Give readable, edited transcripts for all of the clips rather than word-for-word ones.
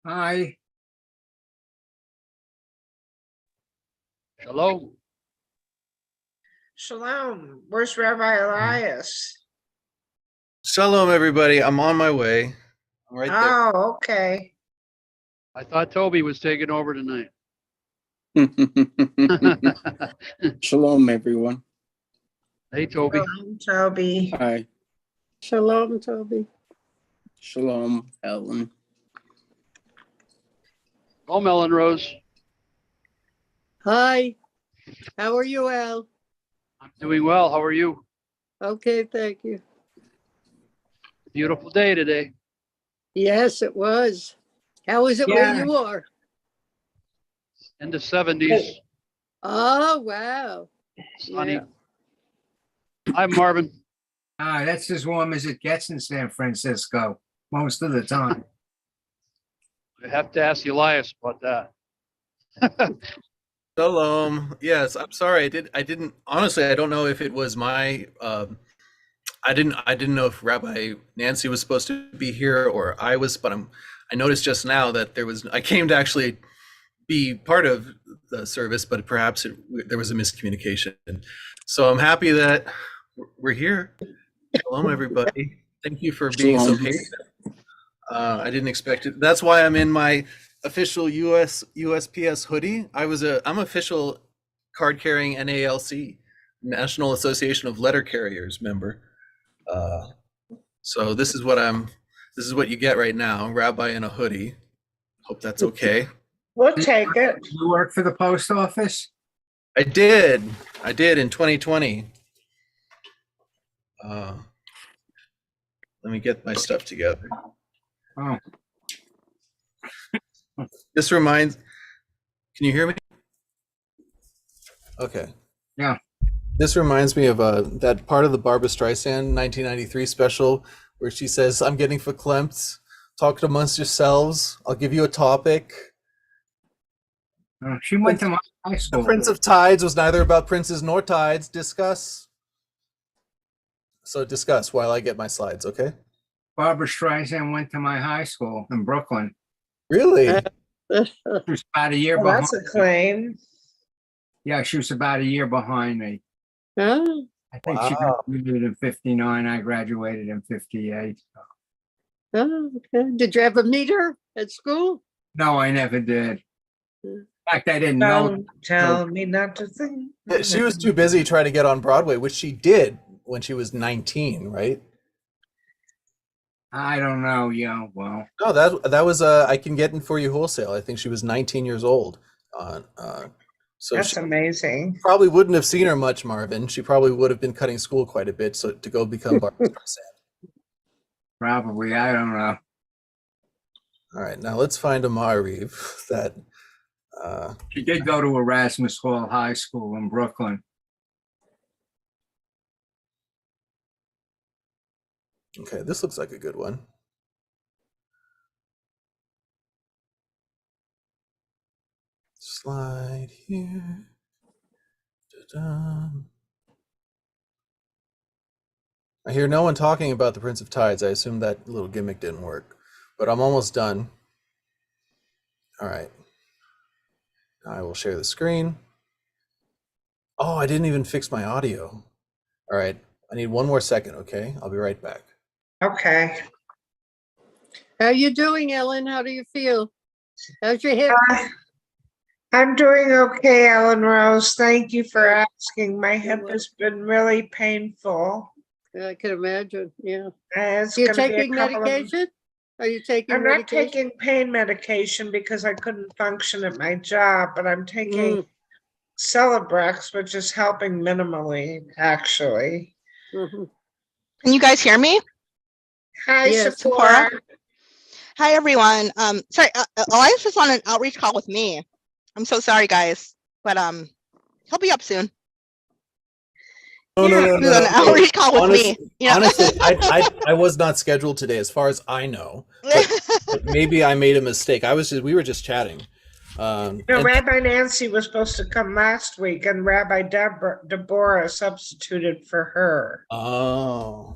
Hi. Shalom. Shalom. Where's Rabbi Elias? Shalom, everybody. I'm on my way. I'm right there. Oh, okay. I thought Toby was taking over tonight. Shalom, everyone. Hey, Toby. Shalom, Toby. Hi. Shalom, Toby. Shalom, Ellen. Oh, Ellen Rose. Hi. How are you, Al? I'm doing well. How are you? Okay, thank you. Beautiful day today. Yes, it was. How is it Yeah. where you are? In the 70s. Oh, wow. Sunny. Yeah. Hi, Marvin. That's as warm as it gets in San Francisco most of the time. I have to ask Elias about that. Shalom. Yes, I'm sorry. I didn't honestly, I don't know if it was my I didn't know if Rabbi Nancy was supposed to be here or I was, but I noticed just now that I came to actually be part of the service, but perhaps there was a miscommunication. So I'm happy that we're here. Shalom, everybody. Thank you for being so Shalom. patient. I didn't expect it. That's why I'm in my official USPS hoodie. I'm official card carrying NALC, National Association of Letter Carriers member. So this is what you get right now, Rabbi in a hoodie. Hope that's okay. We'll take it. You work for the post office? I did in 2020. Let me get my stuff together. Oh, This reminds, can you hear me? Okay. Yeah. This reminds me of that part of the Barbra Streisand 1993 special where she says, I'm getting verklempt. Talk amongst yourselves. I'll give you a topic. she went to my high The school. Prince of Tides was neither about princes nor tides. Discuss. So discuss while I get my slides, okay? Barbara Streisand went to my high school in Brooklyn. Really? She was about a year Well, behind. that's a claim. Yeah, she was about a year behind me. Oh, I think she Wow. graduated in 59. I graduated in 58. oh, okay. Did you ever meet her at school? No, I never did. In fact, I didn't know. Don't tell me not to think. She was too busy trying to get on Broadway, which she did when she was 19, right? I don't know. Yeah, well, No, that was I can get in for you wholesale. I think she was 19 years old. So That's she amazing. probably wouldn't have seen her much, Marvin. She probably would have been cutting school quite a bit, so to go become Barbra Streisand. probably. I don't know. All right, now let's find a Mariv that. She did go to Erasmus Hall High School in Brooklyn. Okay, this looks like a good one. Slide here. Ta-da. I hear no one talking about the Prince of Tides. I assume that little gimmick didn't work, but I'm almost done. All right. I will share the screen. Oh, I didn't even fix my audio. All right. I need one more second, okay? I'll be right back. Okay. How you doing, Ellen? How do you feel? How's your hip? I'm doing okay, Ellen Rose. Thank you for asking. My hip has been really painful. I can imagine. Yeah. It's You gonna be a taking couple of- medication? Are you taking I'm not medication? taking pain medication because I couldn't function at my job, but I'm taking Celebrex, which is helping minimally, actually. Mhm. Can you guys hear me? Hi, Yes, Sephora. Hi, everyone. Sorry, Elias is on an outreach call with me. I'm so sorry, guys, but he'll be up soon. No, Yeah. no, He's on an outreach call with me. You know? Honestly, I was not scheduled today, as far as I know. But maybe I made a mistake. We were just chatting. No, And- Rabbi Nancy was supposed to come last week, and Rabbi Deborah substituted for her. oh,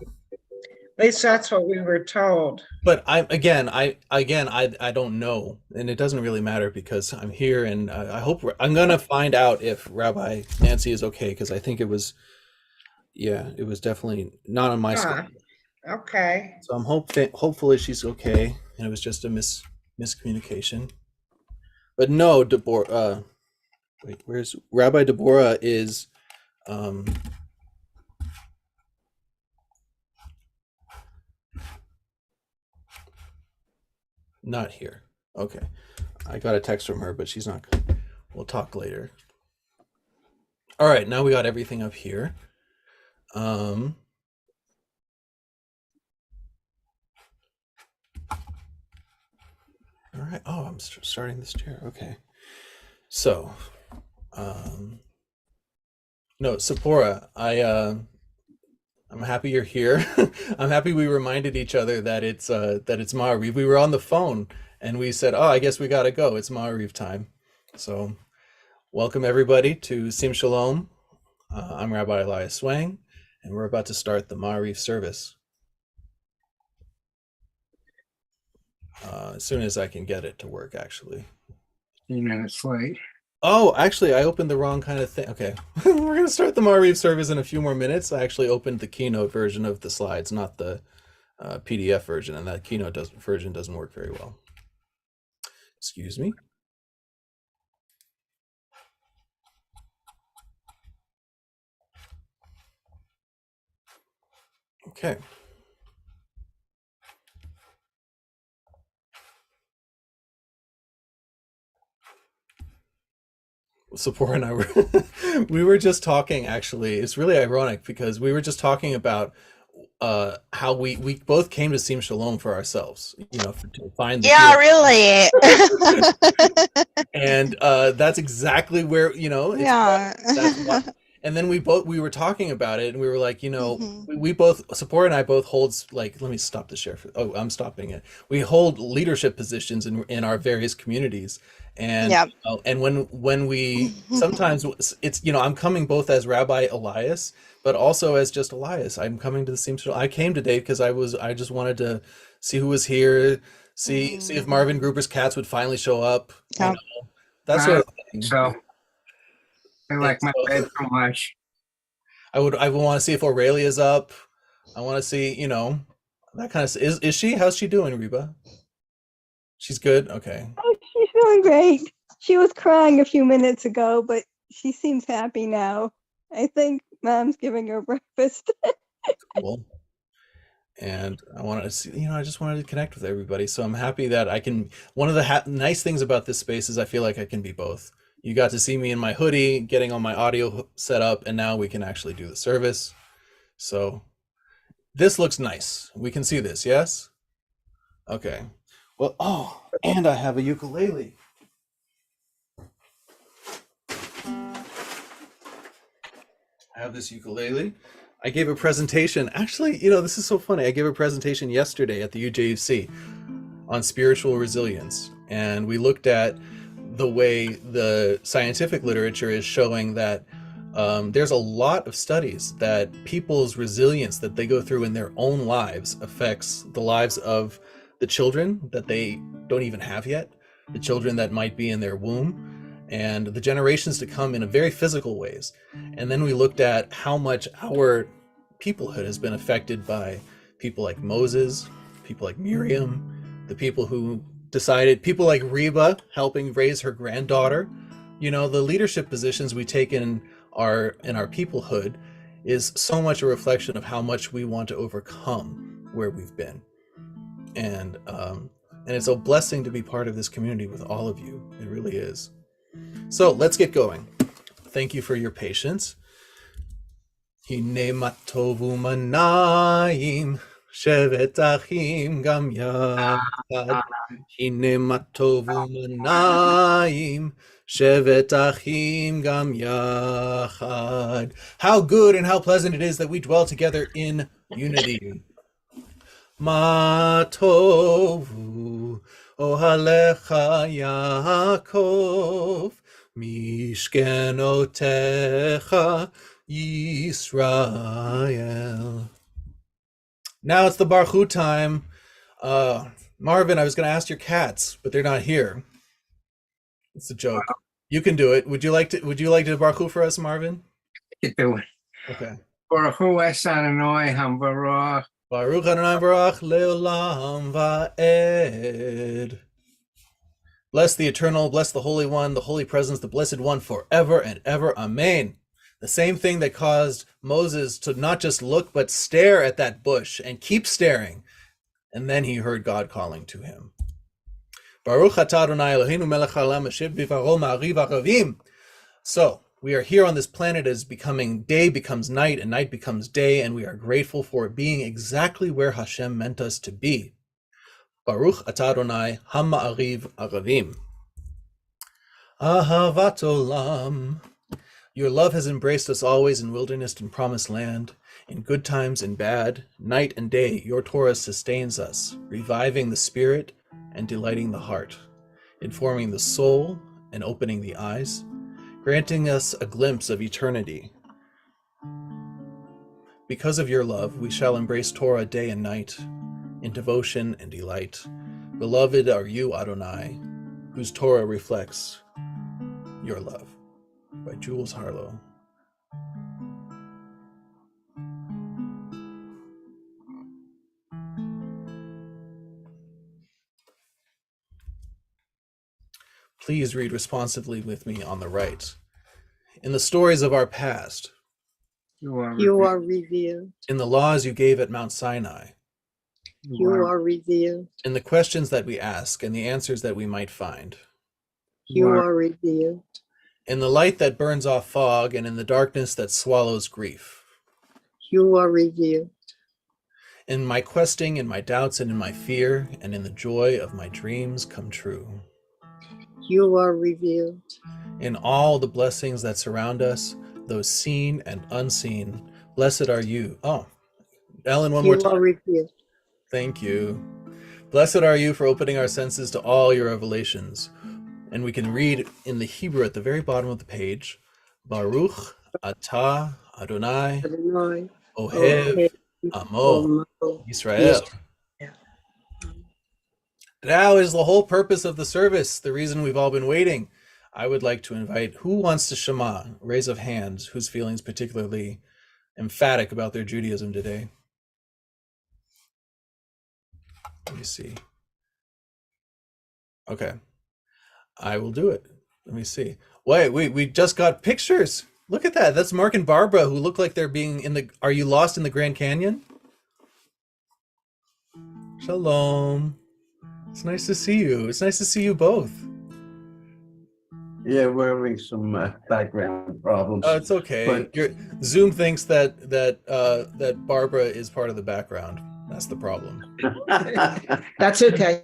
At least that's what we were told. But I don't know, and it doesn't really matter because I'm here, and I hope I'm gonna find out if Rabbi Nancy is okay, because I think it was, yeah, it was definitely not on my Huh. schedule. Okay. So I'm hopefully she's okay, and it was just a miscommunication. But no, Deborah. Wait, where's Rabbi Deborah is? Not here. Okay. I got a text from her, but she's not. We'll talk later. All right, now we got everything up here. All right. Oh, I'm starting this chair. Okay. So, no, Sephora, I'm happy you're here. I'm happy we reminded each other that it's Ma'ariv. We were on the phone and we said, "Oh, I guess we gotta go. It's Ma'ariv time." So, welcome everybody to Sim Shalom. I'm Rabbi Elias Swang, and we're about to start the Ma'ariv service. As soon as I can get it to work, actually. 15 minutes late. Oh, actually, I opened the wrong kind of thing. Okay, we're gonna start the Ma'ariv service in a few more minutes. I actually opened the Keynote version of the slides, not the PDF version, and that Keynote version doesn't work very well. Excuse me. Okay. Sephora and I were we were just talking, actually. It's really ironic because we were just talking about how we both came to Sim Shalom for ourselves, to find the Yeah, healing. really. And that's exactly where, Yeah. that's why. And then we were talking about it, and we were like, Mhm. we both, Sephora and I both hold, like, let me stop the share. I'm stopping it. We hold leadership positions in our various communities. And Yep. and when we sometimes it's, I'm coming both as Rabbi Elias, but also as just Elias. I'm coming to the Sim Shalom. I came today because I just wanted to see who was here, see if Marvin Gruber's cats would finally show up. Yep. That sort of thing. So I like my so- bed too much. I would want to see if Aurelia's up. I want to see, that kind of. Is she? How's she doing, Reba? She's good. Okay. Oh, she's doing great. She was crying a few minutes ago, but she seems happy now. I think Mom's giving her breakfast. Cool. And I wanted to see, I just wanted to connect with everybody. So I'm happy that I can. One of the nice things about this space is I feel like I can be both. You got to see me in my hoodie, getting all my audio set up, and now we can actually do the service. So this looks nice. We can see this, yes? Okay. Well, oh, and I have a ukulele. I have this ukulele. I gave a presentation. Actually, this is so funny. I gave a presentation yesterday at the UJUC on spiritual resilience. And we looked at the way the scientific literature is showing that there's a lot of studies that people's resilience that they go through in their own lives affects the lives of the children that they don't even have yet, the children that might be in their womb, and the generations to come in a very physical ways. And then we looked at how much our peoplehood has been affected by people like Moses, people like Miriam, the people who decided, people like Reba helping raise her granddaughter. The leadership positions we take in our peoplehood is so much a reflection of how much we want to overcome where we've been. And it's a blessing to be part of this community with all of you. It really is. So let's get going. Thank you for your patience. Hine matovu manayim shevet achim gam yachad. Hine matovu manayim shevet achim gam yachad. How good and how pleasant it is that we dwell together in unity. Matovu ohalecha Yaakov mishkenotecha Yisrael. Now it's the Baruch Hu time. Marvin, I was going to ask your cats, but they're not here. It's a joke. You can do it. Would you like to Baruch Hu for us, Marvin? You do it. Okay. Baruch Hu es Adonai Hambarach. Baruch Adonai Baruch Leolam Va'ed. Bless the Eternal, bless the Holy One, the Holy Presence, the Blessed One forever and ever. Amen. The same thing that caused Moses to not just look, but stare at that bush and keep staring. And then he heard God calling to him. Baruch atah Adonai Eloheinu melech haolam asher bivaro ma'ariv aravim. So, we are here on this planet as becoming day becomes night and night becomes day, and we are grateful for being exactly where Hashem meant us to be. Baruch atah Adonai ha'ma'ariv aravim. Ahavat olam. Your love has embraced us always in wilderness and promised land, in good times and bad, night and day. Your Torah sustains us, reviving the spirit and delighting the heart, informing the soul and opening the eyes, granting us a glimpse of eternity. Because of your love, we shall embrace Torah day and night, in devotion and delight. Beloved are you, Adonai, whose Torah reflects your love. By Jules Harlow. Please read responsively with me on the right. In the stories of our past, You are revealed. in the laws you gave at Mount Sinai, Revealed. in the questions that we ask and the answers that we might find, Revealed. in the light that burns off fog and in the darkness that swallows grief, You are revealed. in my questing, in my doubts, and in my fear, and in the joy of my dreams come true. You are revealed. In all the blessings that surround us, those seen and unseen, blessed are you. Oh, Ellen, one more time. Revealed. Thank you. Blessed are you for opening our senses to all your revelations. And we can read in the Hebrew at the very bottom of the page, Baruch atah Adonai Adonai. Ohev Amo Yisrael. Now is the whole purpose of the service, the reason we've all been waiting. I would like to invite, who wants to Shema? Raise of hands, whose feelings particularly emphatic about their Judaism today. Let me see. Okay. I will do it. Let me see. Wait, we just got pictures. Look at that. That's Mark and Barbara who look like they're being in the, are you lost in the Grand Canyon? Shalom. It's nice to see you. It's nice to see you both. Yeah, we're having some background problems. Oh, it's okay. But- Zoom thinks that Barbara is part of the background. That's the problem. That's okay.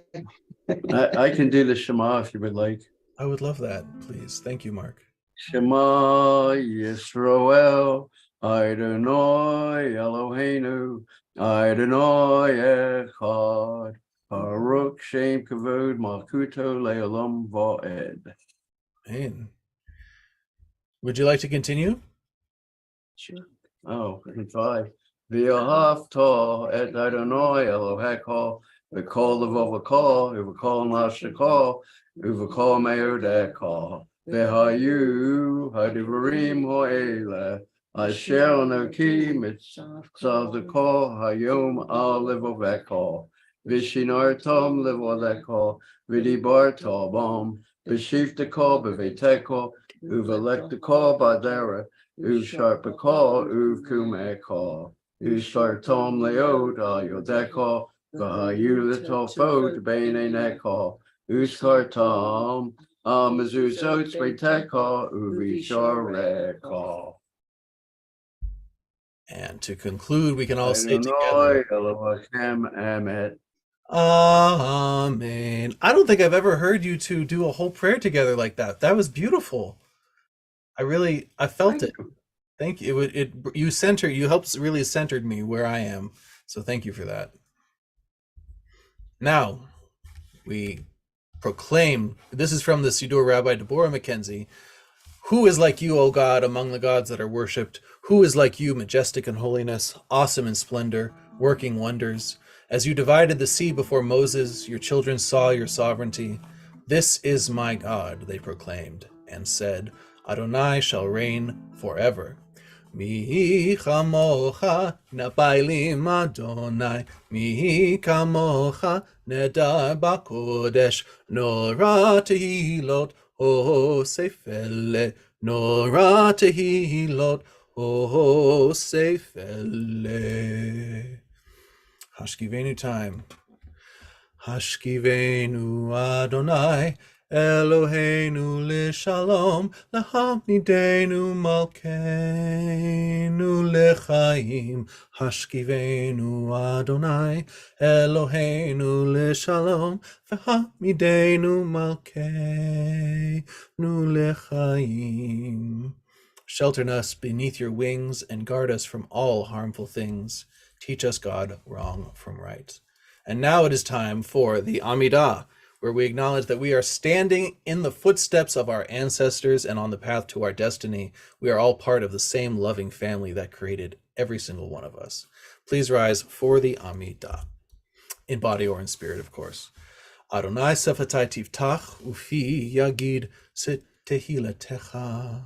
I can do the Shema if you would like. I would love that, please. Thank you, Mark. Shema Yisrael, Adonai Eloheinu, Adonai Echad, Baruch Shem Kavod Malkuto Leolam Va'ed. Man. Would you like to continue? Sure. Oh, I can try. V'ahavta et Adonai Eloheka, v'kol levavaka, v'kol nashaka, v'kol meodeka, v'hayu hadivarim ho'ele, asher noki mitzavdaka hayom al levaveka, v'shinartam levaveka, v'dibarta bam, v'shiftaka b'veteka, uv'elektaka b'adera, Usharpaka, Uvkumeka, Ushartom Leoda, Yodeka, Vahayulitofo, Bane Neka, Uskartam, Amazuzot, Beteka, Uvishareka. And to conclude, we can all say together, Elohim Amet. Amen. I don't think I've ever heard you two do a whole prayer together like that. That was beautiful. I felt it. Thank you. You helped really centered me where I am. So thank you for that. Now we proclaim, this is from the Siddur Rabbi Deborah Mackenzie. Who is like you, O God, among the gods that are worshipped? Who is like you, majestic in holiness, awesome in splendor, working wonders. As you divided the sea before Moses, your children saw your sovereignty. This is my God, they proclaimed, and said, Adonai shall reign forever. Mi chamocha napailim Adonai, mi kamocha nedar bakodesh, nora tehilot o sefele, nora tehilot o sefele. Hashkivenu time. Hashkivenu Adonai, Eloheinu l'shalom, lahamidenu malkeinu lechaim. Hashkivenu Adonai, Eloheinu l'shalom, lahamidenu malkeinu lechaim. Shelter us beneath your wings and guard us from all harmful things. Teach us, God, wrong from right. And now it is time for the Amidah, where we acknowledge that we are standing in the footsteps of our ancestors and on the path to our destiny. We are all part of the same loving family that created every single one of us. Please rise for the Amidah, in body or in spirit, of course. Adonai sefatai tiftach ufi yagid tehilatecha.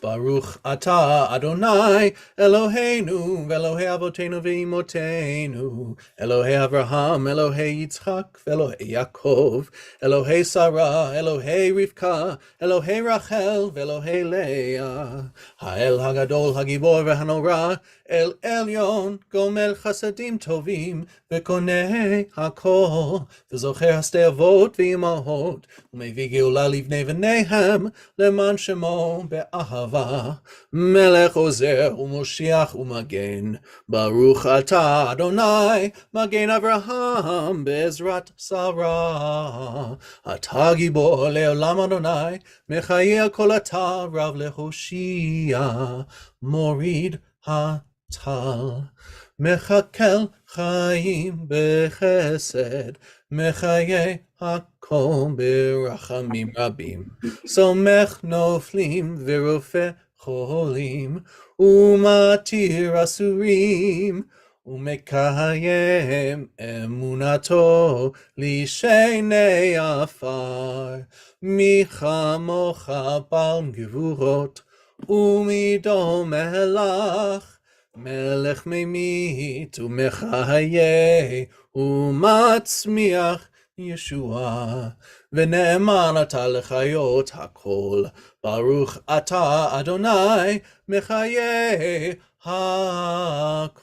Baruch atah Adonai Eloheinu Velohei Avotenu Veimotenu Elohei Avraham Elohei Yitzchak Velohei Yaakov Elohei Sarah Elohei Rivka Elohei Rachel Velohei Leah Ha'el Hagadol Hagibor Vehanora El Elyon Gomel Chasadim Tovim Vekonei Hakol V'zocher Hastei Avot V'imahot U'mevii Geula Livnei V'neihem Leman Shemo Be'ahava Melech Ozer U'Moshiach U'Magen Baruch Atah Adonai Magen Avraham Be'ezrat Sarah Atah Gibor Le'olam Adonai Mechayeh Kol Atah Rav Lehoshia Morid HaTal Mechakel Chaim Bechesed Mechayeh Hakom Berachamim Rabim Somech Noflim Verofe Cholim Umatir Asurim Umekayem Emunato Lishenei Afar Michamocha Bal Gevurot Umidom Melach Melech Memit Umechayeh Umatzmiach Yeshua V'ne'eman atah lechayot hakol Baruch atah Adonai Mechayeh hakol.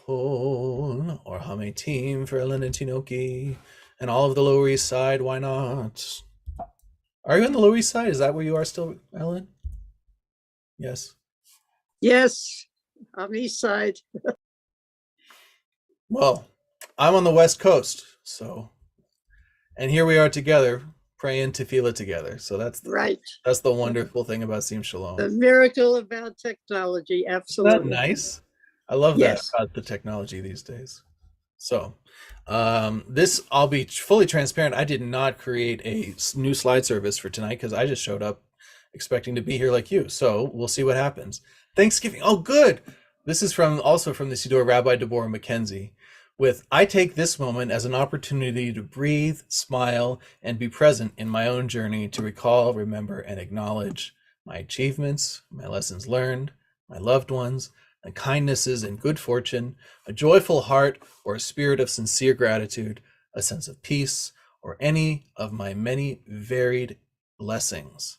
Or Hametim for Ellen and Tinoki and all of the Lower East Side. Why not? Are you on the Lower East Side? Is that where you are still, Ellen? Yes. Yes, on the east side. Well, I'm on the West Coast, so, and here we are together praying tefillah together. So that's Right. the wonderful thing about Sim Shalom. The miracle about technology. Isn't that Absolutely. nice? I love Yes. that about the technology these days. So, this, I'll be fully transparent. I did not create a new slide service for tonight because I just showed up expecting to be here like you. So we'll see what happens. Thanksgiving. Oh, good. This is also from the Siddur Rabbi Deborah McKenzie with, I take this moment as an opportunity to breathe, smile, and be present in my own journey to recall, remember, and acknowledge my achievements, my lessons learned, my loved ones, and kindnesses and good fortune, a joyful heart or a spirit of sincere gratitude, a sense of peace, or any of my many varied blessings.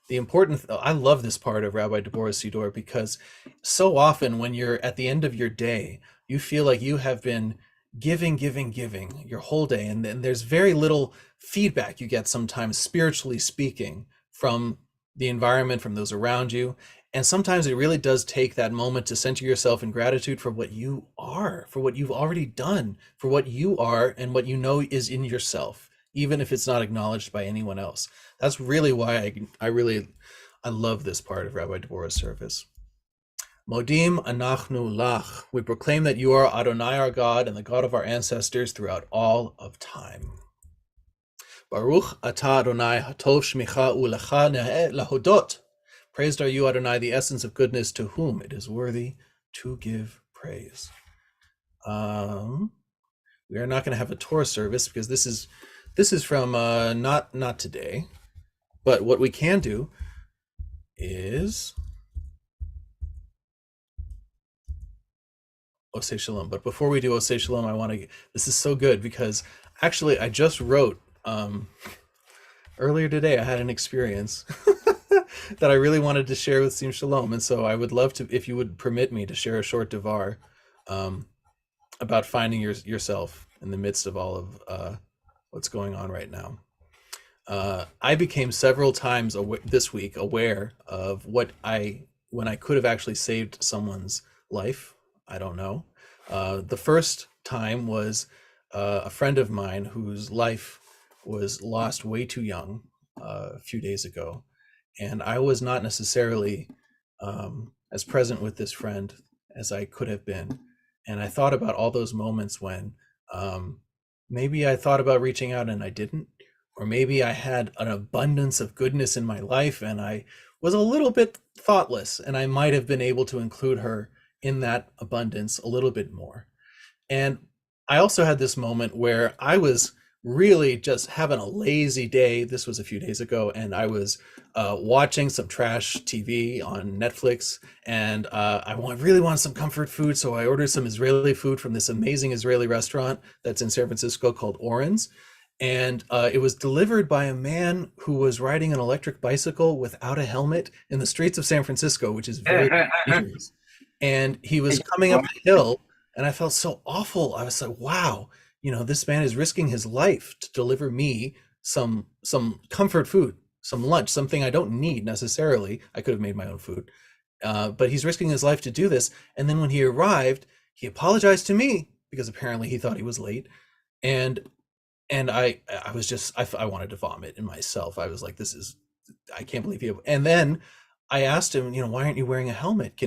I love this part of Rabbi Deborah's Siddur because so often when you're at the end of your day, you feel like you have been giving your whole day, and then there's very little feedback you get sometimes, spiritually speaking, from the environment, from those around you. And sometimes it really does take that moment to center yourself in gratitude for what you are, for what you've already done, for what you are and what you know is in yourself, even if it's not acknowledged by anyone else. That's really why I love this part of Rabbi Deborah's service. Modim anachnu lach. We proclaim that you are Adonai, our God, and the God of our ancestors throughout all of time. Baruch atah Adonai hatov shmicha ulecha ne'eh lahodot. Praised are you, Adonai, the essence of goodness, to whom it is worthy to give praise. We are not going to have a Torah service because this is from not today. But what we can do is Osei Shalom. But before we do Osei Shalom, I want to. This is so good because actually I just wrote earlier today. I had an experience that I really wanted to share with Sim Shalom, and so I would love to, if you would permit me, to share a short devar about finding yourself in the midst of all of what's going on right now. I became several times this week aware of when I could have actually saved someone's life. I don't know. The first time was a friend of mine whose life was lost way too young a few days ago. And I was not necessarily as present with this friend as I could have been. And I thought about all those moments when maybe I thought about reaching out and I didn't, or maybe I had an abundance of goodness in my life and I was a little bit thoughtless and I might have been able to include her in that abundance a little bit more. And I also had this moment where I was really just having a lazy day. This was a few days ago, and I was watching some trash TV on Netflix, and I really wanted some comfort food, so I ordered some Israeli food from this amazing Israeli restaurant that's in San Francisco called Oren's. And it was delivered by a man who was riding an electric bicycle without a helmet in the streets of San Francisco, which is very dangerous. And he was coming up the hill, and I felt so awful. I was like, wow, this man is risking his life to deliver me some comfort food, some lunch, something I don't need necessarily. I could have made my own food, but he's risking his life to do this. And then when he arrived, he apologized to me because apparently he thought he was late. And I was just, I wanted to vomit in myself. I was like, I can't believe you. And then I asked him, why aren't you wearing a helmet?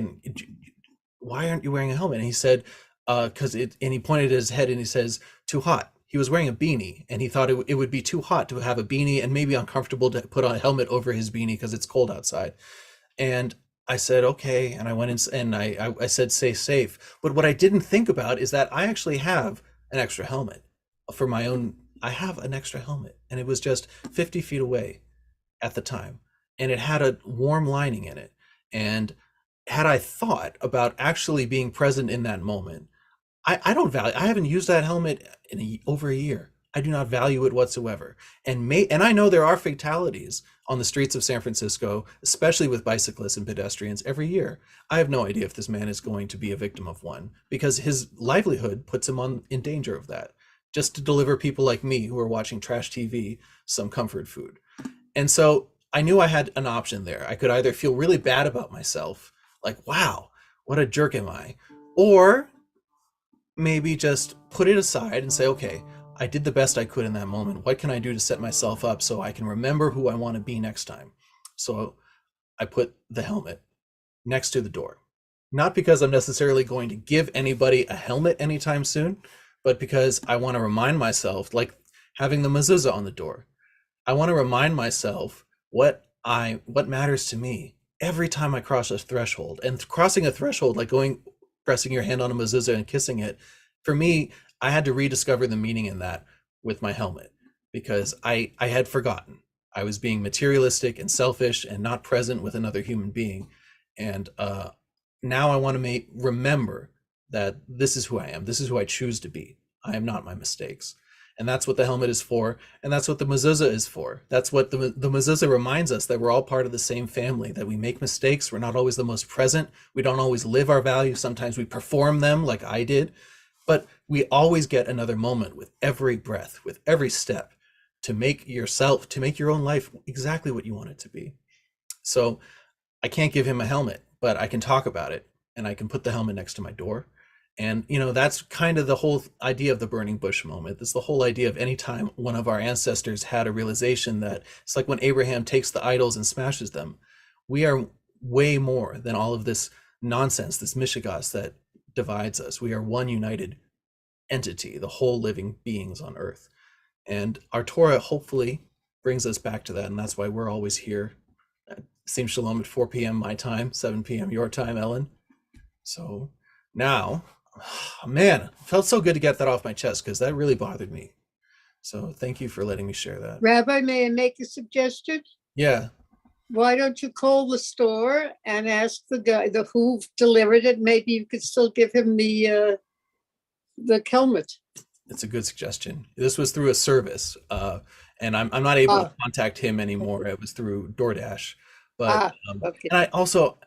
Why aren't you wearing a helmet? And he said, and he pointed at his head and he says, too hot. He was wearing a beanie and he thought it would be too hot to have a beanie and maybe uncomfortable to put on a helmet over his beanie because it's cold outside. And I said, okay. And I went in and I said, stay safe. But what I didn't think about is that I actually have an extra helmet for my own. I have an extra helmet and it was just 50 feet away at the time. And it had a warm lining in it. And had I thought about actually being present in that moment, I haven't used that helmet in over a year. I do not value it whatsoever. And I know there are fatalities on the streets of San Francisco, especially with bicyclists and pedestrians every year. I have no idea if this man is going to be a victim of one because his livelihood puts him in danger of that, just to deliver people like me who are watching trash TV some comfort food. And so I knew I had an option there. I could either feel really bad about myself, like, wow, what a jerk am I? Or maybe just put it aside and say, okay, I did the best I could in that moment. What can I do to set myself up so I can remember who I want to be next time? So I put the helmet next to the door. Not because I'm necessarily going to give anybody a helmet anytime soon, but because I want to remind myself, like having the mezuzah on the door, I want to remind myself what matters to me every time I cross a threshold. And crossing a threshold, like pressing your hand on a mezuzah and kissing it, for me, I had to rediscover the meaning in that with my helmet because I had forgotten. I was being materialistic and selfish and not present with another human being. And now I want to remember that this is who I am. This is who I choose to be. I am not my mistakes. And that's what the helmet is for. And that's what the mezuzah is for. That's what the mezuzah reminds us, that we're all part of the same family, that we make mistakes. We're not always the most present. We don't always live our values. Sometimes we perform them like I did. But we always get another moment with every breath, with every step, to make your own life exactly what you want it to be. So I can't give him a helmet, but I can talk about it. And I can put the helmet next to my door. And, that's kind of the whole idea of the burning bush moment. It's the whole idea of any time one of our ancestors had a realization that it's like when Abraham takes the idols and smashes them. We are way more than all of this nonsense, this mishigas that divides us. We are one united entity, the whole living beings on earth. And our Torah hopefully brings us back to that. And that's why we're always here. Sim Shalom at 4 p.m. my time, 7 p.m. your time, Ellen. So now Man, it felt so good to get that off my chest because that really bothered me. So thank you for letting me share that. Rabbi, may I make a suggestion? Yeah. Why don't you call the store and ask the guy, who delivered it? Maybe you could still give him the helmet. It's a good suggestion. This was through a service, and I'm not able to Ah. contact him anymore. It was through DoorDash, but Okay. and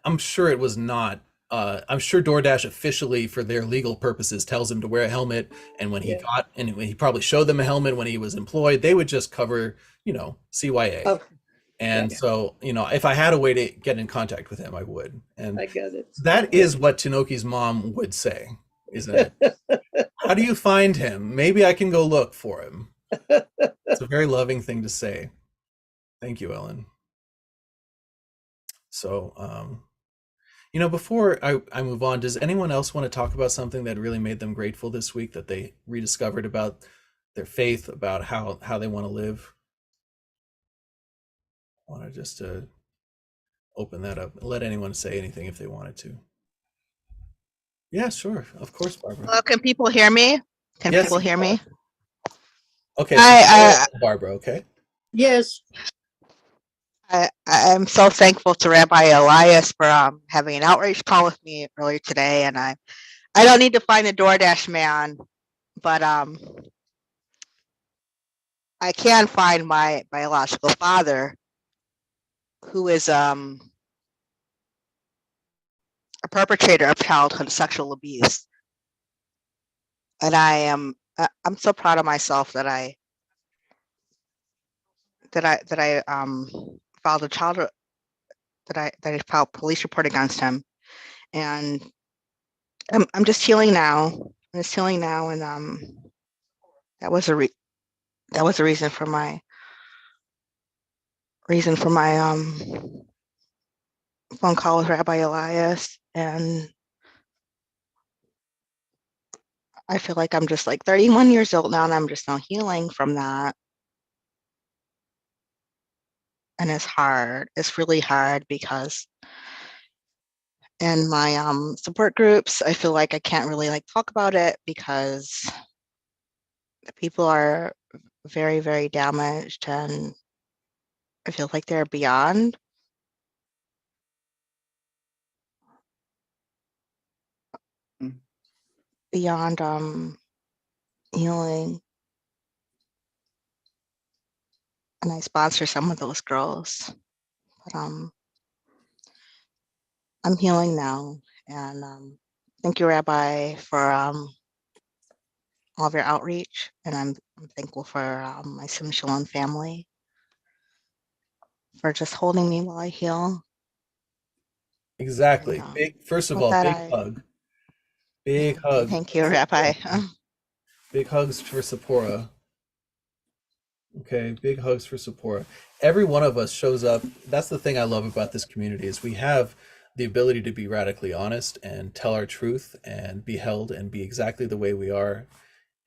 I'm sure it was not. I'm sure DoorDash officially, for their legal purposes, tells him to wear a helmet. And when he when he probably showed them a helmet when he was employed, they would just cover, CYA. Okay, And yeah. so, if I had a way to get in contact with him, I would. And I got it. that is what Tinoki's mom would say, isn't it? How do you find him? Maybe I can go look for him. It's a very loving thing to say. Thank you, Ellen. So, before I move on, does anyone else want to talk about something that really made them grateful this week, that they rediscovered about their faith, about how they want to live? I want to just open that up. Let anyone say anything if they wanted to. Yeah, sure. Of course, Barbara. Hello, can people hear me? Can Yes. people hear me? Okay, Hi, so Barbara, okay? Yes, I'm so thankful to Rabbi Elias for having an outreach call with me earlier today, and I don't need to find the DoorDash man, but I can find my biological father, who is a perpetrator of childhood sexual abuse, and I'm so proud of myself that I filed a child that I filed police report against him, and I'm just healing now. I'm just healing now, and that was a reason for my phone call with Rabbi Elias, and I feel like I'm just like 31 years old now, and I'm just now healing from that. And it's hard. It's really hard because in my support groups, I feel like I can't really talk about it because people are very, very damaged, and I feel like they're beyond healing. And I sponsor some of those girls, but I'm healing now, and thank you, Rabbi, for all of your outreach, and I'm thankful for my Shalom family for just holding me while I heal. Exactly. And, First of with all, that, big hug. Big hug. Thank you, Rabbi. Big hugs for Sephora. Okay, big hugs for Sephora. Every one of us shows up. That's the thing I love about this community, is we have the ability to be radically honest and tell our truth and be held and be exactly the way we are.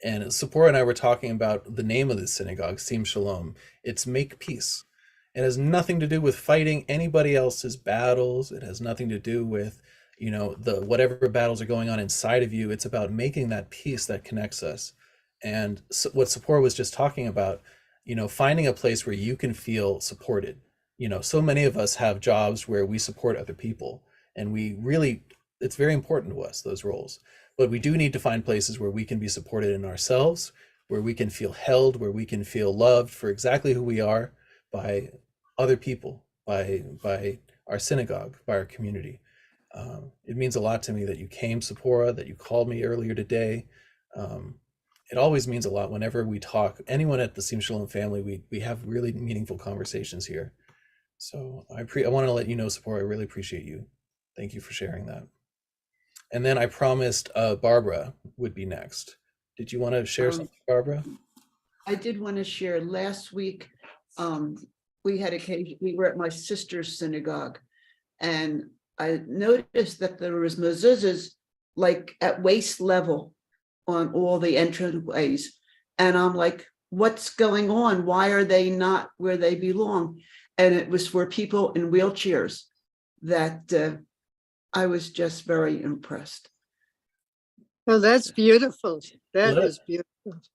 And Sephora and I were talking about the name of this synagogue, Sim Shalom. It's make peace. It has nothing to do with fighting anybody else's battles. It has nothing to do with, the whatever battles are going on inside of you. It's about making that peace that connects us. And so what Sephora was just talking about, finding a place where you can feel supported. So many of us have jobs where we support other people, and it's very important to us, those roles. But we do need to find places where we can be supported in ourselves, where we can feel held, where we can feel loved for exactly who we are by other people, by our synagogue, by our community. It means a lot to me that you came, Sephora, that you called me earlier today. It always means a lot whenever we talk. Anyone at the Sim Shalom family, we have really meaningful conversations here. So I want to let you know, Sephora, I really appreciate you. Thank you for sharing that. And then I promised Barbara would be next. Did you want to share something, Barbara? I did want to share last week. We were at my sister's synagogue, and I noticed that there was mezuzahs at waist level on all the entranceways. And I'm like, what's going on? Why are they not where they belong? And it was for people in wheelchairs that I was just very impressed. Oh, that's beautiful. That Let- is beautiful.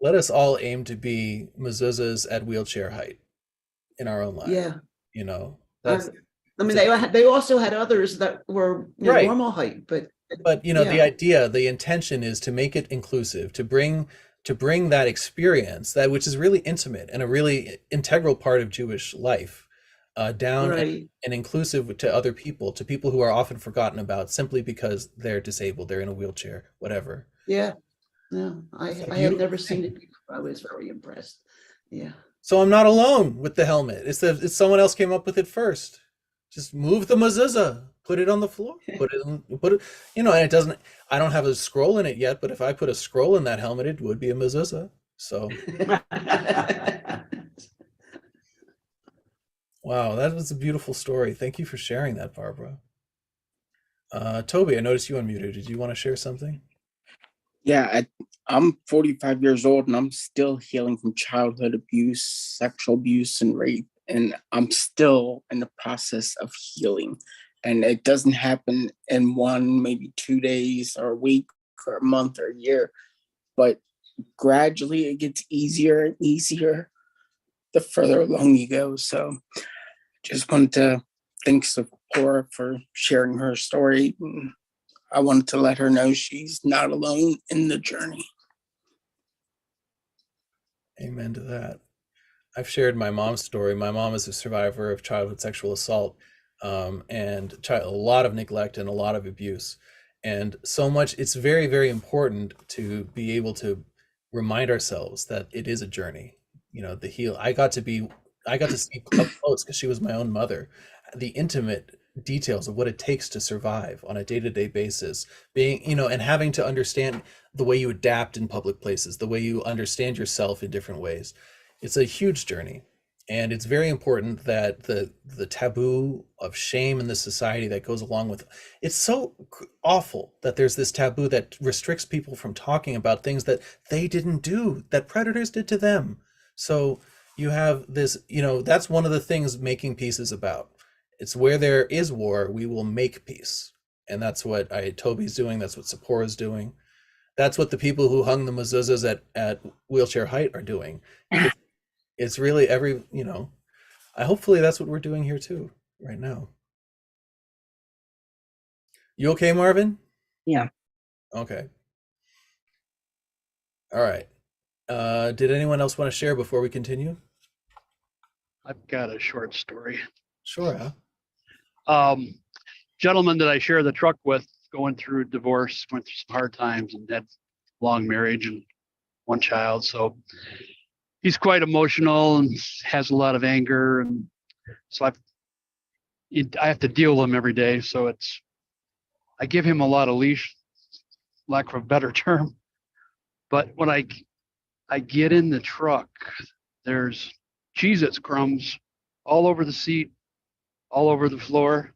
Let us all aim to be mezuzahs at wheelchair height in our own life. Yeah. You know, I that's mean, it's they also had others that were Right. normal height, but but you know, the yeah. idea, the intention is to make it inclusive, to bring that experience, that which is really intimate and a really integral part of Jewish life, down Right. and inclusive to other people, to people who are often forgotten about simply because they're disabled, they're in a wheelchair, whatever. Yeah. No, I It's a had beautiful never seen thing. it before. I was very impressed. Yeah. So I'm not alone with the helmet. It's someone else came up with it first. Just move the mezuzah, put it on the floor, put it, you know, and it doesn't, I don't have a scroll in it yet, but if I put a scroll in that helmet, it would be a mezuzah. So, wow, that was a beautiful story. Thank you for sharing that, Barbara. Toby, I noticed you unmuted. Did you want to share something? Yeah, I'm 45 years old and I'm still healing from childhood abuse, sexual abuse, and rape. And I'm still in the process of healing. And it doesn't happen in one, maybe 2 days or a week or a month or a year. But gradually it gets easier and easier the further along you go. So just wanted to thank Sephora for sharing her story. And I wanted to let her know she's not alone in the journey. Amen to that. I've shared my mom's story. My mom is a survivor of childhood sexual assault, and a lot of neglect and a lot of abuse. And so much, it's very, very important to be able to remind ourselves that it is a journey. You know, the heal. I got to see up close, because she was my own mother, the intimate details of what it takes to survive on a day-to-day basis, being, you know, and having to understand the way you adapt in public places, the way you understand yourself in different ways. It's a huge journey, and it's very important that the taboo of shame in the society that goes along with it. It's so awful that there's this taboo that restricts people from talking about things that they didn't do, that predators did to them. So you have this, you know, that's one of the things making peace is about. It's where there is war, we will make peace. And that's what Toby's doing. That's what Sephora's doing. That's what the people who hung the mezuzahs at wheelchair height are doing. It's really you know, hopefully that's what we're doing here too, right now. You okay, Marvin? Yeah. Okay. All right. Did anyone else want to share before we continue? I've got a short story. Sure. Gentleman that I share the truck with, going through divorce, went through some hard times, and had long marriage and one child. So he's quite emotional and has a lot of anger, and so I have to deal with him every day. So I give him a lot of leash, lack of a better term. But when I get in the truck, there's Cheez-Its crumbs all over the seat, all over the floor.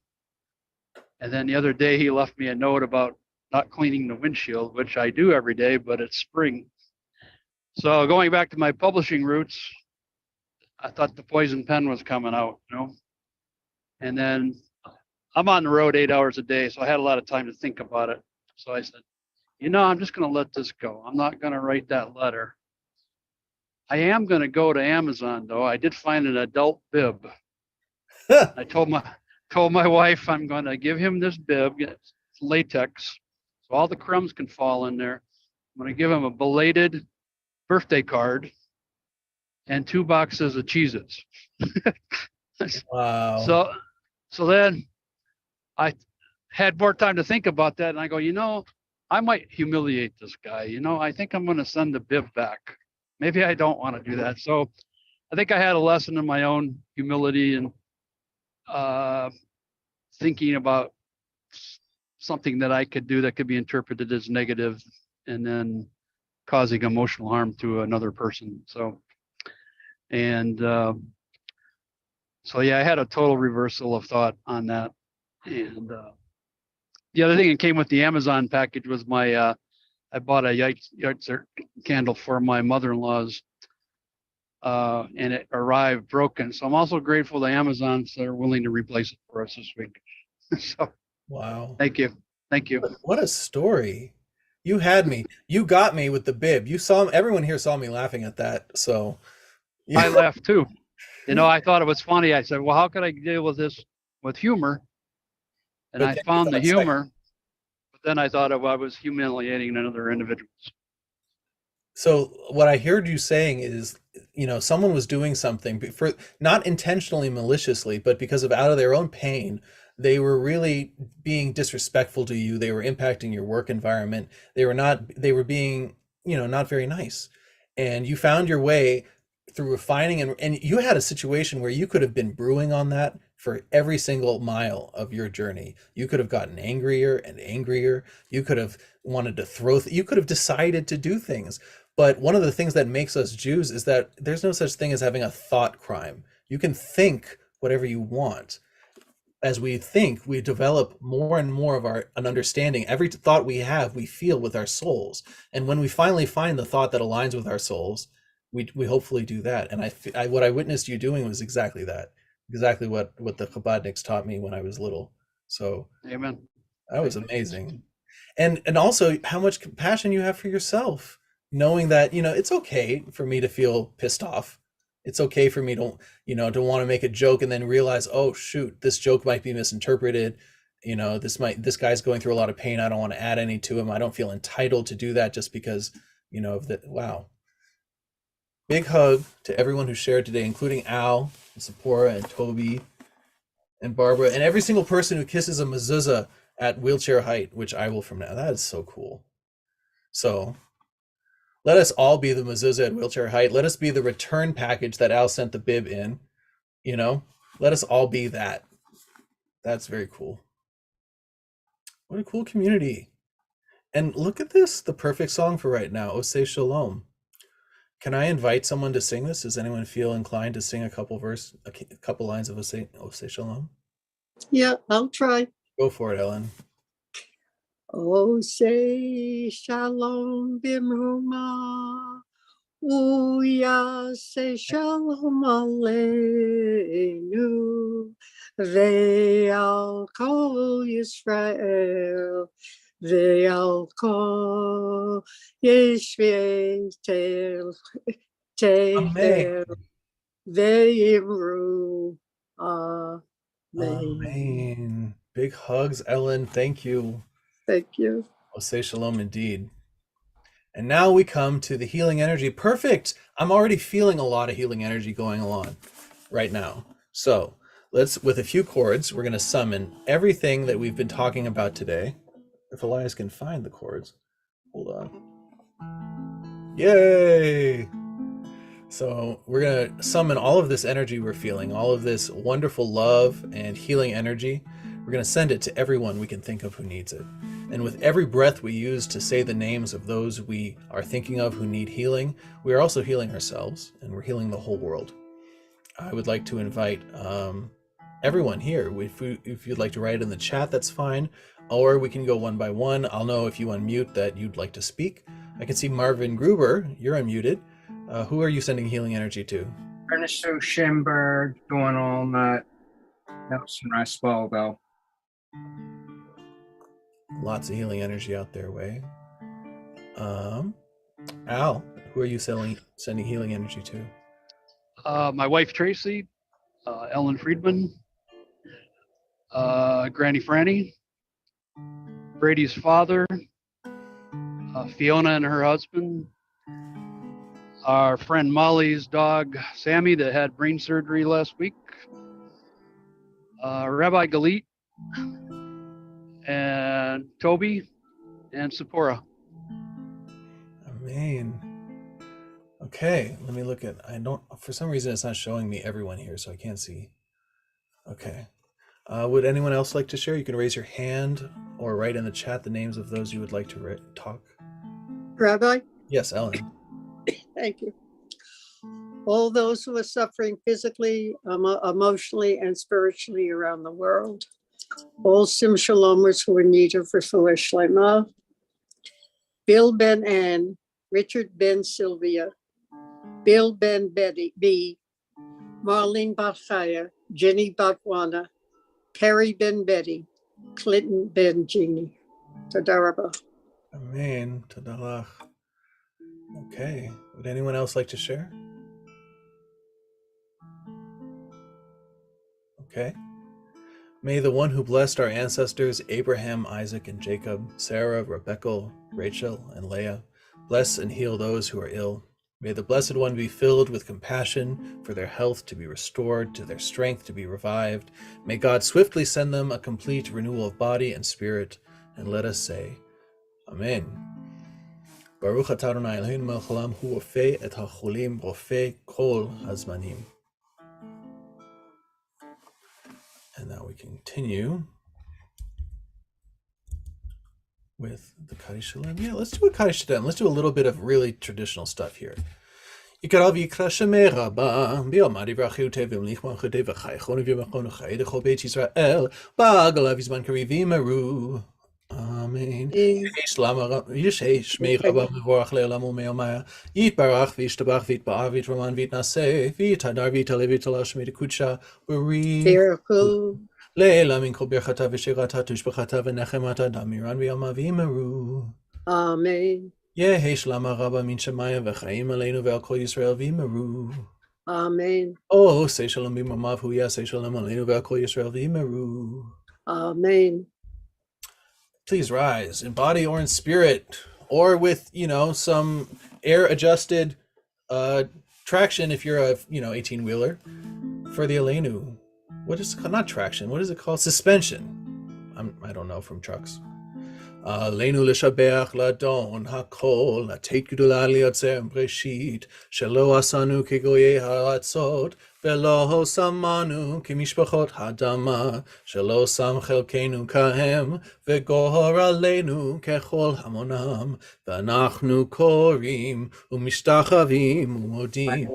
And then the other day he left me a note about not cleaning the windshield, which I do every day, but it's spring. So going back to my publishing roots, I thought the poison pen was coming out, you know. And then I'm on the road 8 hours a day, so I had a lot of time to think about it. So I said, you know, I'm just going to let this go. I'm not going to write that letter. I am going to go to Amazon, though. I did find an adult bib. I told my wife I'm going to give him this bib, it's latex, so all the crumbs can fall in there. I'm going to give him a belated birthday card and 2 boxes of Cheez-Its. Wow. So then I had more time to think about that, and I go, you know, I might humiliate this guy. You know, I think I'm going to send the bib back. Maybe I don't want to do that. So I think I had a lesson in my own humility and thinking about something that I could do that could be interpreted as negative and then causing emotional harm to another person. So, and so yeah, I had a total reversal of thought on that. And the other thing that came with the Amazon package was I bought a Yahtzee candle for my mother-in-law's, and it arrived broken. So I'm also grateful to Amazon that are willing to replace it for us this week. So Wow. thank you. What a story. You had me. You got me with the bib. You saw everyone here saw me laughing at that. So I laughed too. I thought it was funny. I said, well, how can I deal with this with humor? And But I then you found the thought second. humor, but then I thought I was humiliating another individual. So what I heard you saying is, someone was doing something for not intentionally maliciously, but because of out of their own pain, they were really being disrespectful to you. They were impacting your work environment. They were being, not very nice. And you found your way through refining and you had a situation where you could have been brewing on that for every single mile of your journey. You could have gotten angrier and angrier. You could have wanted to you could have decided to do things. But one of the things that makes us Jews is that there's no such thing as having a thought crime. You can think whatever you want. As we think, we develop more and more of an understanding. Every thought we have, we feel with our souls. And when we finally find the thought that aligns with our souls, we hopefully do that. And what I witnessed you doing was exactly that. Exactly what the Chabadniks taught me when I was little. So Amen. that was amazing. And also how much compassion you have for yourself, knowing that, it's okay for me to feel pissed off. It's okay for me to want to make a joke and then realize, oh shoot, this joke might be misinterpreted. This guy's going through a lot of pain. I don't want to add any to him. I don't feel entitled to do that just because, of that. Wow. Big hug to everyone who shared today, including Al and Sephora and Toby and Barbara and every single person who kisses a mezuzah at wheelchair height, which I will from now. That is so cool. So let us all be the mezuzah at wheelchair height. Let us be the return package that Al sent the bib in. Let us all be that. That's very cool. What a cool community. And look at this, the perfect song for right now, Oseh Shalom. Can I invite someone to sing this? Does anyone feel inclined to sing a couple lines of Oseh Shalom? Yeah, I'll try. Go for it, Ellen. Oseh Shalom Bimruma. Uyase Shalom Aleinu. Ve'al kol Yisrael. Ve'al kol Yeshvei Techer. Ve'imru. Amen. Amen. Big hugs, Ellen. Thank you. Thank you. Oseh Shalom indeed. And now we come to the healing energy. Perfect. I'm already feeling a lot of healing energy going on right now. So with a few chords, we're going to summon everything that we've been talking about today. If Elias can find the chords. Hold on. Yay! So we're going to summon all of this energy we're feeling, all of this wonderful love and healing energy. We're going to send it to everyone we can think of who needs it. And with every breath we use to say the names of those we are thinking of who need healing, we are also healing ourselves, and we're healing the whole world. I would like to invite everyone here. If you'd like to write in the chat, that's fine. Or we can go one by one. I'll know if you unmute that you'd like to speak. I can see Marvin Gruber. You're unmuted. Who are you sending healing energy to? Ernesto Schimberg, doing all that. Nelson Raspaldo. Lots of healing energy out their way. Al, who are you sending healing energy to? My wife, Tracy, Ellen Friedman, Granny Franny, Brady's father, Fiona and her husband, our friend Molly's dog, Sammy, that had brain surgery last week, Rabbi Galit, and Toby, and Sephora. Amen. Okay, let me look at, for some reason it's not showing me everyone here, so I can't see. Okay. Would anyone else like to share? You can raise your hand or write in the chat the names of those you would like to talk. Rabbi? Yes, Ellen. Thank you. All those who are suffering physically, emotionally, and spiritually around the world. All Sim Shalomers who are in need of refuah shlema. Bill Ben Ann, Richard Ben Sylvia, Bill Ben Betty B, Marlene Bachaya, Jenny Bakwana, Perry Ben Betty, Clinton Ben Jeannie. Tadaraba. Amen. Tadalach. Okay. Would anyone else like to share? Okay. May the one who blessed our ancestors, Abraham, Isaac, and Jacob, Sarah, Rebekah, Rachel, and Leah, bless and heal those who are ill. May the Blessed One be filled with compassion for their health to be restored, to their strength to be revived. May God swiftly send them a complete renewal of body and spirit. And let us say, Amen. Baruch atah Adonai Eloheinu melech haolam hu rofei et hacholim rofei kol hazmanim. And now we continue with the Kaddish Shalom. Yeah, let's do a Kaddish Shalom. Let's do a little bit of really traditional stuff here. Yikarav yikra shemei rabba, bi'omad yivrachu tevim lichman chutei v'chaychon v'yimachon chayei dechol beit Yisrael, ba'agalav yizman karivim eru. Amen. Yishei shmei rabba mevorach le'olam u'me'omaya, yitbarach v'yishtabach v'yitba'ar v'yitraman v'yitnaseh, v'yitadar v'yitaleh v'yitaleh shmei dekudsha, b'ri. Miracle. Leila min kol birchata v'shirata tushbachata v'nechemata damiran v'yama v'imeru. Amen. Yehi shlama rabba min shemaya v'chaim aleinu ve'al kol Yisrael v'imeru. Amen. Oh, say shalom b'mamav hu yaseh shalom aleinu ve'al kol Yisrael v'imeru. Amen. Please rise in body or in spirit, or with, some air-adjusted traction if you're a, 18-wheeler for the aleinu. What is it called? Not traction. What is it called? Suspension. I don't know from trucks. Aleinu l'shabeach ladon hakol latet gdula liyotzer breshit shelo asanu kegoyei haratzot velo samanu kimishpachot hadama shelo sam chelkenu kahem vegor aleinu kechol hamonam v'anachnu korim umishtachavim umodim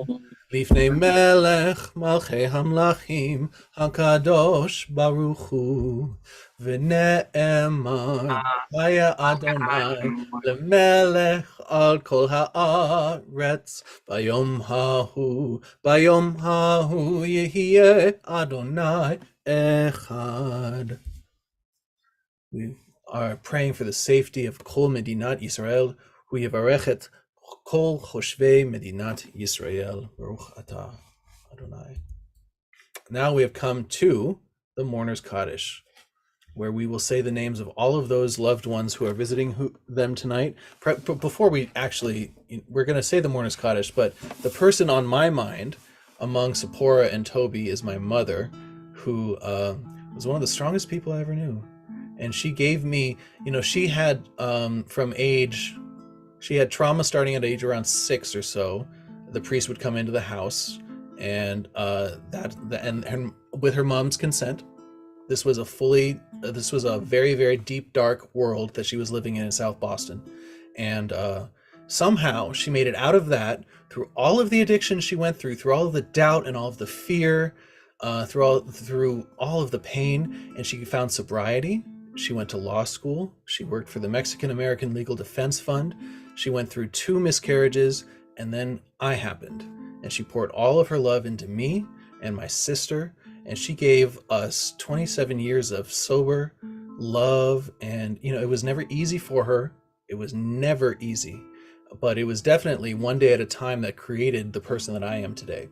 Lifnei melech malchei hamlachim hakadosh baruch hu v'ne'emar vaya Adonai lemelech al kol haaretz bayom hahu yehiyeh Adonai echad. We are praying for the safety of Kol Medinat Yisrael hu yevarechet Kol Choshvei Medinat Yisrael, Baruch Atah Adonai. Now we have come to the Mourner's Kaddish, where we will say the names of all of those loved ones who are visiting them tonight. Before we're going to say the Mourner's Kaddish, but the person on my mind among Sephora and Toby is my mother, who was one of the strongest people I ever knew. And she gave me, she had She had trauma starting at age around 6 or so. The priest would come into the house, and with her mom's consent, this was a very, very deep, dark world that she was living in South Boston, and somehow she made it out of that through all of the addiction she went through all of the doubt and all of the fear, through all of the pain, and she found sobriety. She went to law school. She worked for the Mexican American Legal Defense Fund. She went through 2 miscarriages, and then I happened. And she poured all of her love into me and my sister, and she gave us 27 years of sober love. And, it was never easy for her. It was never easy, but it was definitely one day at a time that created the person that I am today.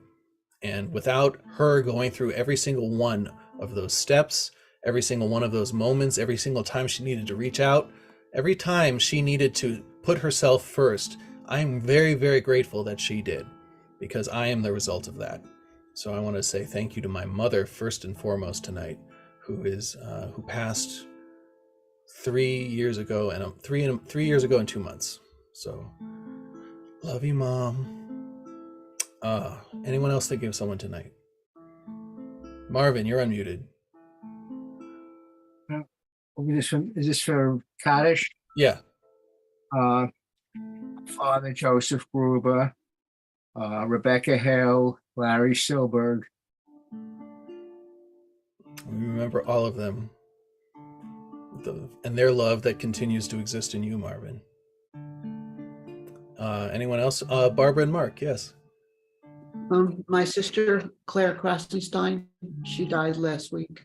And without her going through every single one of those steps, every single one of those moments, every single time she needed to reach out, every time she needed to put herself first, I'm very, very grateful that she did, because I am the result of that. So I want to say thank you to my mother first and foremost tonight, who passed 3 years ago and 3 years ago and 2 months. So love you, Mom. Anyone else thinking of someone tonight? Marvin, you're unmuted. Is this for Kaddish? Yeah. Father Joseph Gruber, Rebecca Hill, Larry Silberg. We remember all of them, and their love that continues to exist in you, Marvin. Anyone else? Barbara and Mark, yes. My sister, Claire Krastenstein, she died last week.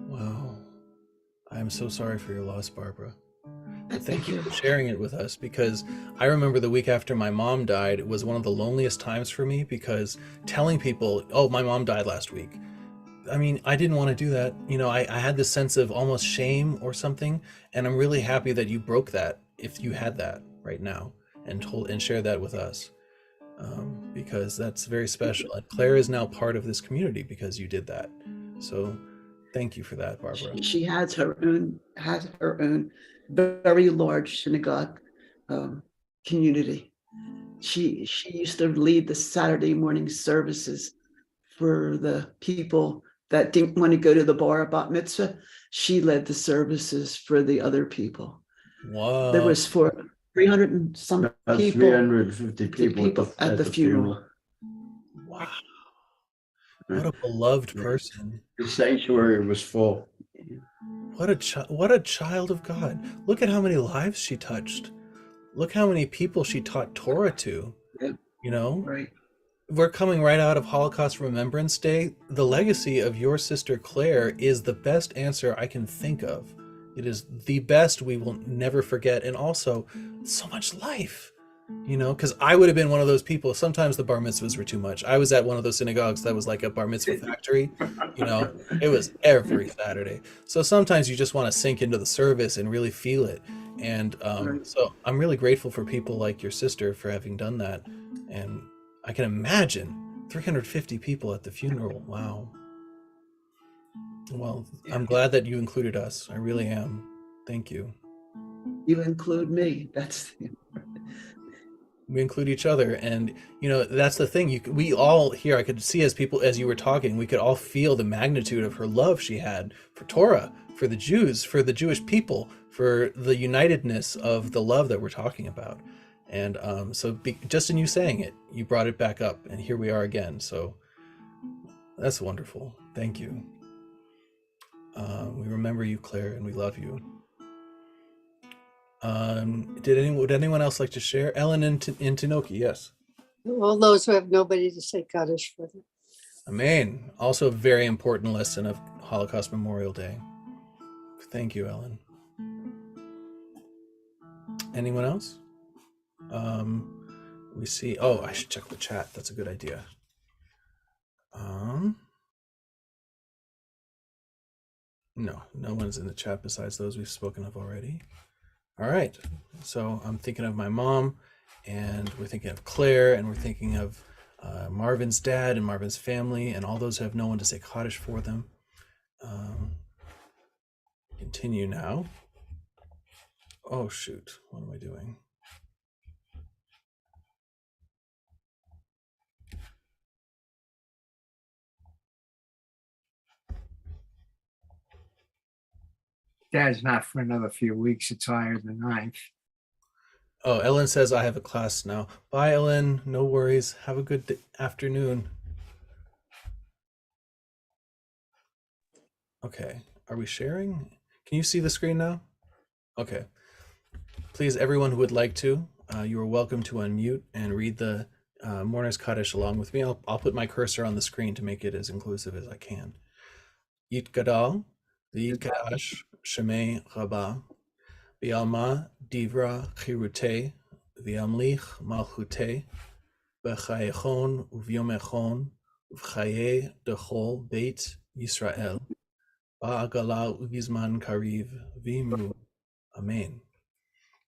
Wow. I am so sorry for your loss, Barbara. But thank you for sharing it with us, because I remember the week after my mom died, it was one of the loneliest times for me, because telling people, oh, my mom died last week. I mean, I didn't want to do that. You know, I had this sense of almost shame or something. And I'm really happy that you broke that, if you had that right now, and shared that with us. Because that's very special. And Claire is now part of this community because you did that. So thank you for that, Barbara. She has her own very large synagogue community. She used to lead the Saturday morning services for the people that didn't want to go to the bar bat mitzvah. She led the services for the other people. Wow. There was for 300 and some That's people, 350 people at the funeral. Wow. What a beloved person. The sanctuary was full. What a child of God. Look at how many lives she touched. Look how many people she taught Torah to. Yep. You know? Right. We're coming right out of Holocaust Remembrance Day. The legacy of your sister Claire is the best answer I can think of. It is the best we will never forget. And also, so much life. You know, because I would have been one of those people. Sometimes the bar mitzvahs were too much. I was at one of those synagogues that was like a bar mitzvah factory. You know, it was every Saturday. So sometimes you just want to sink into the service and really feel it. And so I'm really grateful for people like your sister for having done that. And I can imagine 350 people at the funeral. Wow. Well, I'm glad that you included us. I really am. Thank you. You include me. We include each other. And, you know, that's the thing. We all here, I could see as you were talking, we could all feel the magnitude of her love she had for Torah, for the Jews, for the Jewish people, for the unitedness of the love that we're talking about. And just in you saying it, you brought it back up, and here we are again. So that's wonderful. Thank you. We remember you, Claire, and we love you. Would anyone else like to share? Ellen and Tinoki, yes. All those who have nobody to say Kaddish for them. Amen. Also a very important lesson of Holocaust Memorial Day. Thank you, Ellen. Anyone else? We see, oh, I should check the chat. That's a good idea. No one's in the chat besides those we've spoken of already. All right, so I'm thinking of my mom, and we're thinking of Claire, and we're thinking of Marvin's dad and Marvin's family, and all those who have no one to say Kaddish for them. Continue now. Oh shoot, what am I doing? Dad's not for another few weeks. It's higher than 9th. Oh, Ellen says I have a class now. Bye, Ellen. No worries. Have a good afternoon. Okay. Are we sharing? Can you see the screen now? Okay. Please, everyone who would like to, you are welcome to unmute and read the Mourner's Kaddish along with me. I'll put my cursor on the screen to make it as inclusive as I can. Yit Gadal, Yit Kadash, Shemei Rabba, Bialma Divra Chirute, Viamlich Malchute, Bechayechon Uviomechon, Uvchaye Dechol Beit Yisrael, Ba'agala Uvizman Kariv, Vimru. Amen.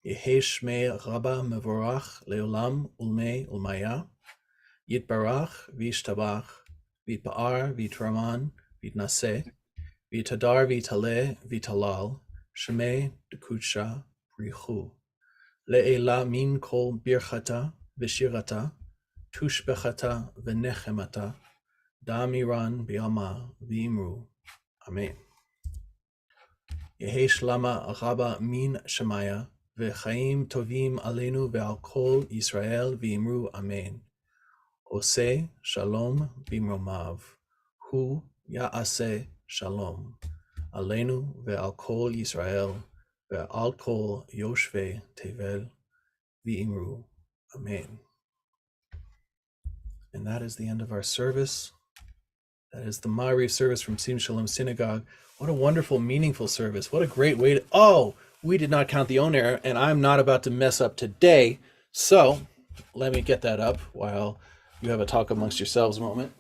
Yehe Shmei Rabba Mevorach Leolam Ulmei Ulmaya, Yitbarach Vishtabach, Vitpa'ar Vitraman, Vitnaseh, Vitadar Vitale Vitalal, Shemei Dekudsha Richu, Le'ela Min Kol Birchata Vishirata, Tushbechata Venechemata, Damiran Biama Vimru. Amen. Yehe Shlama Rabba Min Shemaya, Vechaim Tovim Aleinu Ve'al Kol Yisrael Vimru. Amen. Ose Shalom Bimromav, Hu Ya'aseh Shalom, Aleinu Ve'al Kol Yisrael, Ve'al Kol Yoshvei Tevel V'imru. Amen. And that is the end of our service. That is the Ma'ariv service from Sim Shalom Synagogue. What a wonderful, meaningful service. What a great way to... Oh, we did not count the Omer, and I'm not about to mess up today. So let me get that up while you have a talk amongst yourselves moment.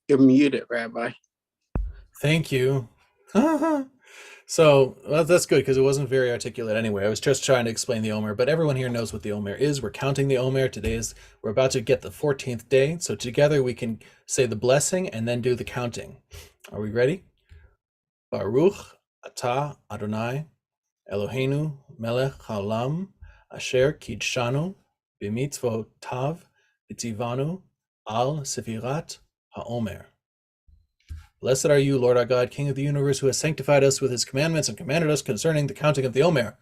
You're muted, Rabbi. Thank you. So well, that's good because it wasn't very articulate anyway. I was just trying to explain the Omer, but everyone here knows what the Omer is. We're counting the Omer. We're about to get the 14th day. So together we can say the blessing and then do the counting. Are we ready? Baruch atah Adonai Eloheinu melech haolam asher kidshanu b'mitzvotav v'tzivanu al sefirat haomer. Blessed are you, Lord our God, King of the universe, who has sanctified us with his commandments and commanded us concerning the counting of the Omer.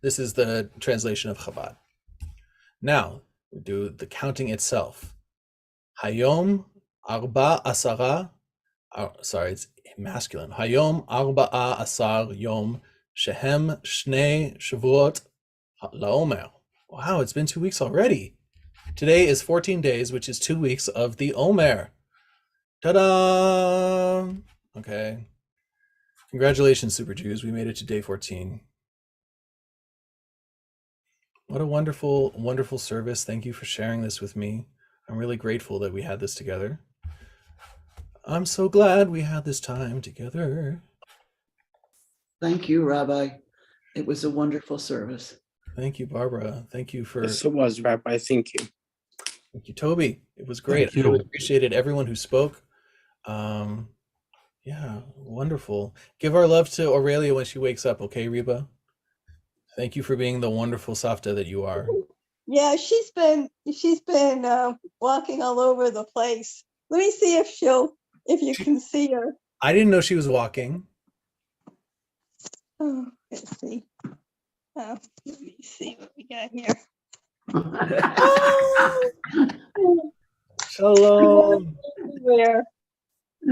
This is the translation of Chabad. Now, we do the counting itself. Hayom arba asara, it's masculine. Hayom arba'a asar yom shehem shnei shavuot laomer. Wow, it's been 2 weeks already. Today is 14 days, which is 2 weeks of the Omer. Ta-da! Okay. Congratulations, Super Jews. We made it to day 14. What a wonderful, wonderful service. Thank you for sharing this with me. I'm really grateful that we had this together. I'm so glad we had this time together. Thank you, Rabbi. It was a wonderful service. Thank you, Barbara. Thank you for... Yes, it was, Rabbi. Thank you. Thank you, Toby. It was great. I really appreciated everyone who spoke. Yeah, wonderful. Give our love to Aurelia when she wakes up, okay, Reba? Thank you for being the wonderful Safta that you are. Yeah, she's been walking all over the place. Let me see if you can see her. I didn't know she was walking. Oh, let's see. Oh, let me see what we got here. Shalom. Everywhere.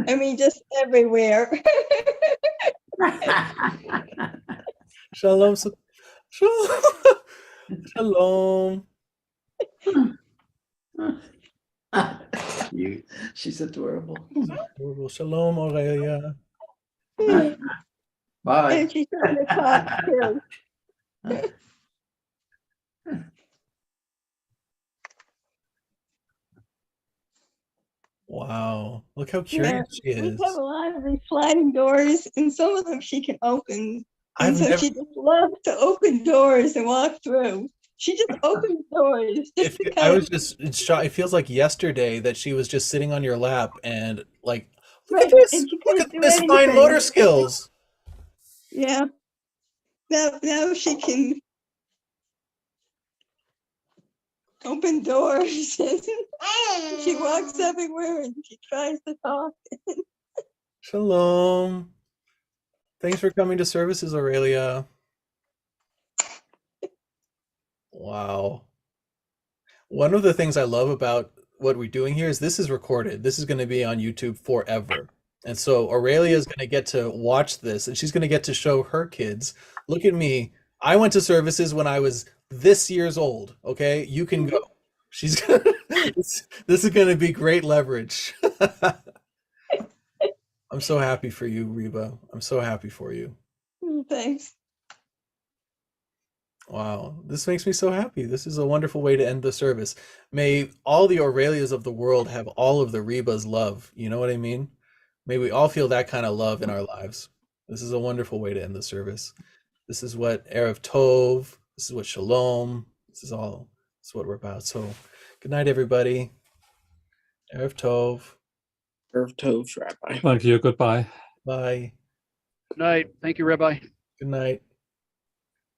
I mean, just everywhere. Shalom. Shalom. She's adorable. Shalom, Aurelia. Bye. And she's trying to talk too. Wow, look how curious she is. We have a lot of these sliding doors, and some of them she can open. And she just loves to open doors and walk through. She just opens doors just because. I was just in shock. It feels like yesterday that she was just sitting on your lap and like, look at this, look at this fine motor skills. Yeah. Now she can open doors and she walks everywhere and she tries to talk. Shalom. Thanks for coming to services, Aurelia. Wow. One of the things I love about what we're doing here is this is recorded. This is going to be on YouTube forever. And so Aurelia is going to get to watch this and she's going to get to show her kids. Look at me. I went to services when I was this years old. Okay. You can go. She's gonna, this is going to be great leverage. I'm so happy for you, Reba. I'm so happy for you. Thanks. Wow, this makes me so happy. This is a wonderful way to end the service. May all the Aurelias of the world have all of the Reba's love. You know what I mean? May we all feel that kind of love in our lives. This is a wonderful way to end the service. This is what Erev Tov, this is what Shalom, this is what we're about. So good night, everybody. Erev Tov. Erev Tov, Rabbi. Thank you. Goodbye. Bye. Good night. Thank you, Rabbi. Good night.